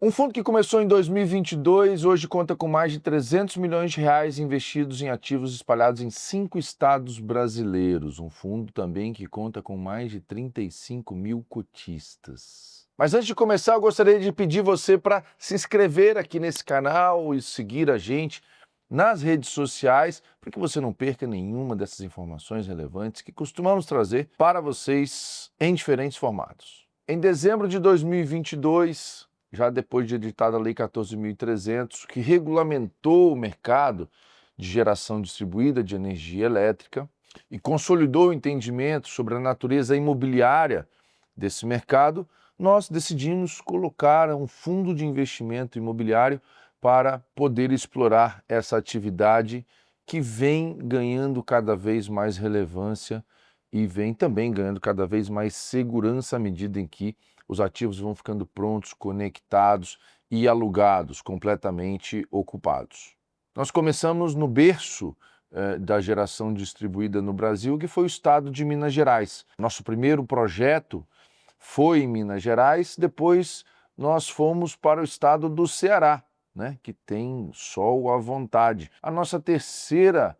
Um fundo que começou em 2022, hoje conta com mais de 300 milhões de reais investidos em ativos espalhados em 5 estados brasileiros. Um fundo também que conta com mais de 35 mil cotistas. Mas antes de começar, eu gostaria de pedir você para se inscrever aqui nesse canal e seguir a gente nas redes sociais, para que você não perca nenhuma dessas informações relevantes que costumamos trazer para vocês em diferentes formatos. Em dezembro de 2022, já depois de editada a Lei 14.300, que regulamentou o mercado de geração distribuída de energia elétrica e consolidou o entendimento sobre a natureza imobiliária desse mercado, nós decidimos colocar um fundo de investimento imobiliário para poder explorar essa atividade que vem ganhando cada vez mais relevância e vem também ganhando cada vez mais segurança à medida em que os ativos vão ficando prontos, conectados e alugados, completamente ocupados. Nós começamos no berço da geração distribuída no Brasil, que foi o estado de Minas Gerais. Nosso primeiro projeto foi em Minas Gerais, depois nós fomos para o estado do Ceará, que tem sol à vontade. A nossa terceira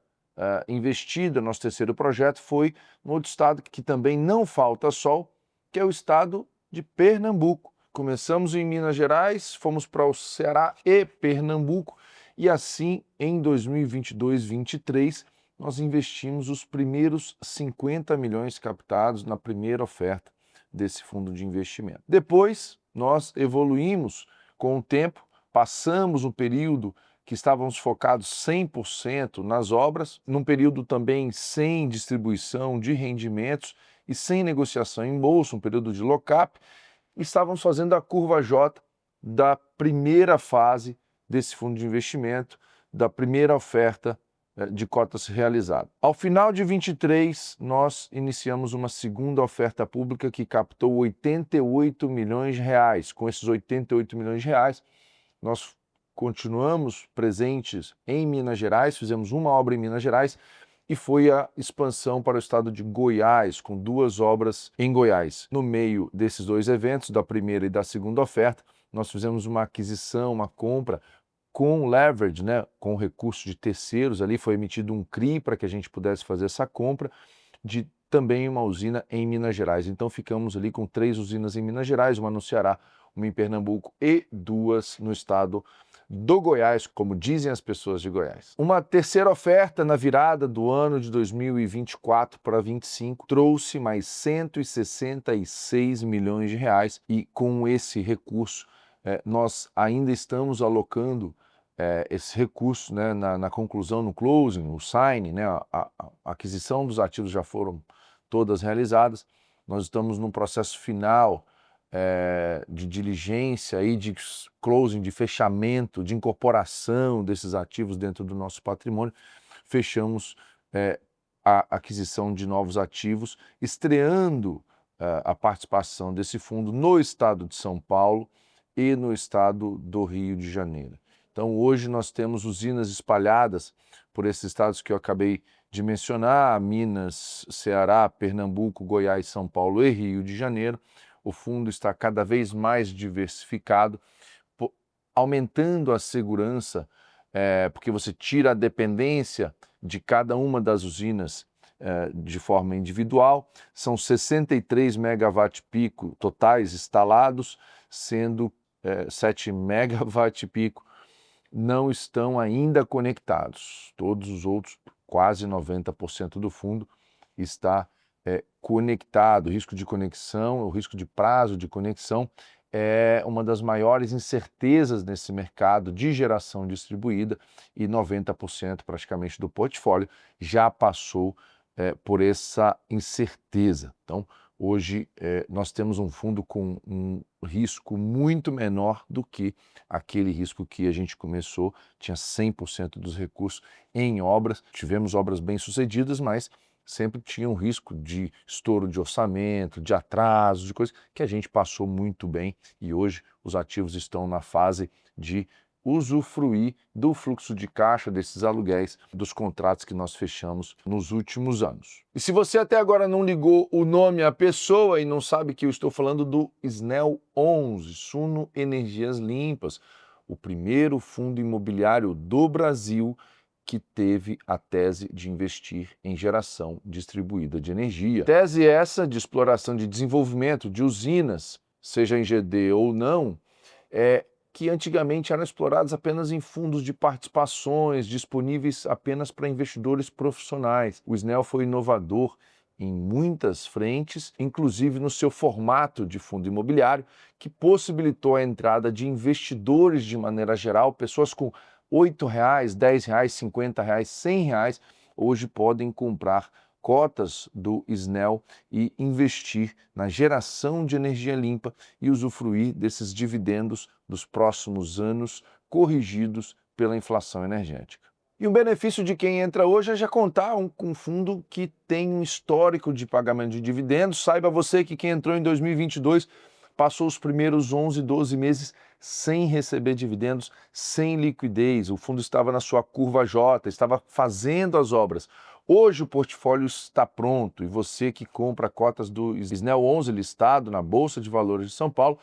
investida, nosso terceiro projeto foi no outro estado que também não falta sol, que é o estado de Pernambuco. Começamos em Minas Gerais, fomos para o Ceará e Pernambuco, e assim em 2022-23 nós investimos os primeiros 50 milhões captados na primeira oferta desse fundo de investimento. Depois nós evoluímos com o tempo, passamos um período que estávamos focados 100% nas obras, num período também sem distribuição de rendimentos e sem negociação em bolsa, um período de lock-up, e estávamos fazendo a curva J da primeira fase desse fundo de investimento, da primeira oferta de cotas realizada. Ao final de 23, nós iniciamos uma segunda oferta pública que captou 88 milhões de reais. Com esses 88 milhões de reais, nós continuamos presentes em Minas Gerais, fizemos uma obra em Minas Gerais e foi a expansão para o estado de Goiás, com 2 obras em Goiás. No meio desses 2 eventos, da primeira e da segunda oferta, nós fizemos uma aquisição, uma compra com leverage, com recurso de terceiros. Ali foi emitido um CRI para que a gente pudesse fazer essa compra de também uma usina em Minas Gerais. Então ficamos ali com 3 usinas em Minas Gerais, uma no Ceará, uma em Pernambuco e 2 no estado do Goiás, como dizem as pessoas de Goiás. Uma terceira oferta na virada do ano de 2024 para 2025 trouxe mais 166 milhões de reais e com esse recurso nós ainda estamos alocando esse recurso na conclusão, no closing, no sign, a aquisição dos ativos já foram todas realizadas. Nós estamos num processo final de diligência e de closing, de fechamento, de incorporação desses ativos dentro do nosso patrimônio. Fechamos a aquisição de novos ativos, estreando a participação desse fundo no estado de São Paulo e no estado do Rio de Janeiro. Então, hoje nós temos usinas espalhadas por esses estados que eu acabei de mencionar: Minas, Ceará, Pernambuco, Goiás, São Paulo e Rio de Janeiro. O fundo está cada vez mais diversificado, aumentando a segurança, porque você tira a dependência de cada uma das usinas de forma individual. São 63 megawatt-pico totais instalados, sendo 7 megawatt-pico não estão ainda conectados. Todos os outros, quase 90% do fundo, está conectado. O risco de conexão, o risco de prazo de conexão é uma das maiores incertezas nesse mercado de geração distribuída e 90% praticamente do portfólio já passou por essa incerteza. Então, hoje nós temos um fundo com um risco muito menor do que aquele risco que a gente começou, tinha 100% dos recursos em obras. Tivemos obras bem-sucedidas, mas sempre tinha um risco de estouro de orçamento, de atraso, de coisas que a gente passou muito bem, e hoje os ativos estão na fase de usufruir do fluxo de caixa desses aluguéis dos contratos que nós fechamos nos últimos anos. E se você até agora não ligou o nome à pessoa e não sabe que eu estou falando do Snell 11, Suno Energias Limpas, o primeiro fundo imobiliário do Brasil que teve a tese de investir em geração distribuída de energia. Tese essa de exploração de desenvolvimento de usinas, seja em GD ou não, que antigamente eram exploradas apenas em fundos de participações, disponíveis apenas para investidores profissionais. O Snell foi inovador em muitas frentes, inclusive no seu formato de fundo imobiliário, que possibilitou a entrada de investidores de maneira geral, pessoas com R$ 8, R$ 10, R$ 50, R$ 100, hoje podem comprar cotas do Snell e investir na geração de energia limpa e usufruir desses dividendos dos próximos anos corrigidos pela inflação energética. E o benefício de quem entra hoje é já contar com um fundo que tem um histórico de pagamento de dividendos. Saiba você que quem entrou em 2022 passou os primeiros 11, 12 meses sem receber dividendos, sem liquidez. O fundo estava na sua curva J, estava fazendo as obras. Hoje o portfólio está pronto e você que compra cotas do Snell 11 listado na Bolsa de Valores de São Paulo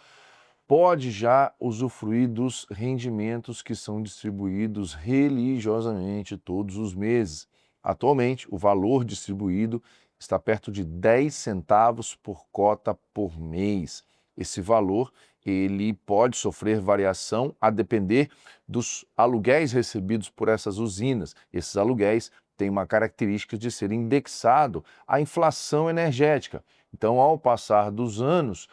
pode já usufruir dos rendimentos que são distribuídos religiosamente todos os meses. Atualmente, o valor distribuído está perto de 10 centavos por cota por mês. Esse valor ele pode sofrer variação a depender dos aluguéis recebidos por essas usinas. Esses aluguéis têm uma característica de ser indexado à inflação energética. Então, ao passar dos anos,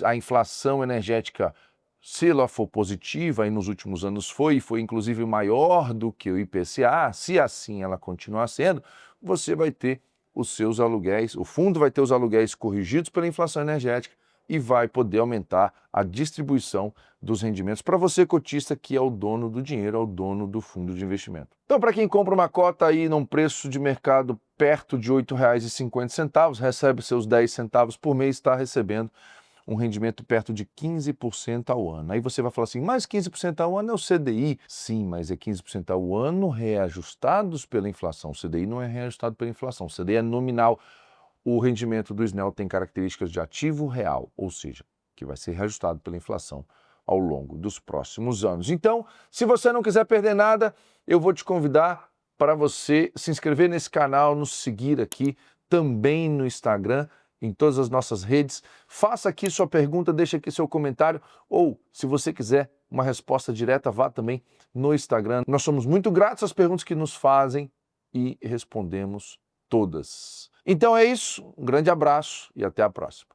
a inflação energética, se ela for positiva, e nos últimos anos foi inclusive maior do que o IPCA, se assim ela continuar sendo, você vai ter os seus aluguéis, o fundo vai ter os aluguéis corrigidos pela inflação energética e vai poder aumentar a distribuição dos rendimentos para você, cotista, que é o dono do dinheiro, é o dono do fundo de investimento. Então, para quem compra uma cota aí num preço de mercado perto de R$ 8,50, recebe seus 10 centavos por mês, está recebendo um rendimento perto de 15% ao ano. Aí você vai falar assim, mas 15% ao ano é o CDI. Sim, mas é 15% ao ano reajustados pela inflação. O CDI não é reajustado pela inflação, o CDI é nominal. O rendimento do Snell tem características de ativo real, ou seja, que vai ser reajustado pela inflação ao longo dos próximos anos. Então, se você não quiser perder nada, eu vou te convidar para você se inscrever nesse canal, nos seguir aqui, também no Instagram, em todas as nossas redes. Faça aqui sua pergunta, deixe aqui seu comentário, ou, se você quiser uma resposta direta, vá também no Instagram. Nós somos muito gratos às perguntas que nos fazem e respondemos todas. Então é isso, um grande abraço e até a próxima.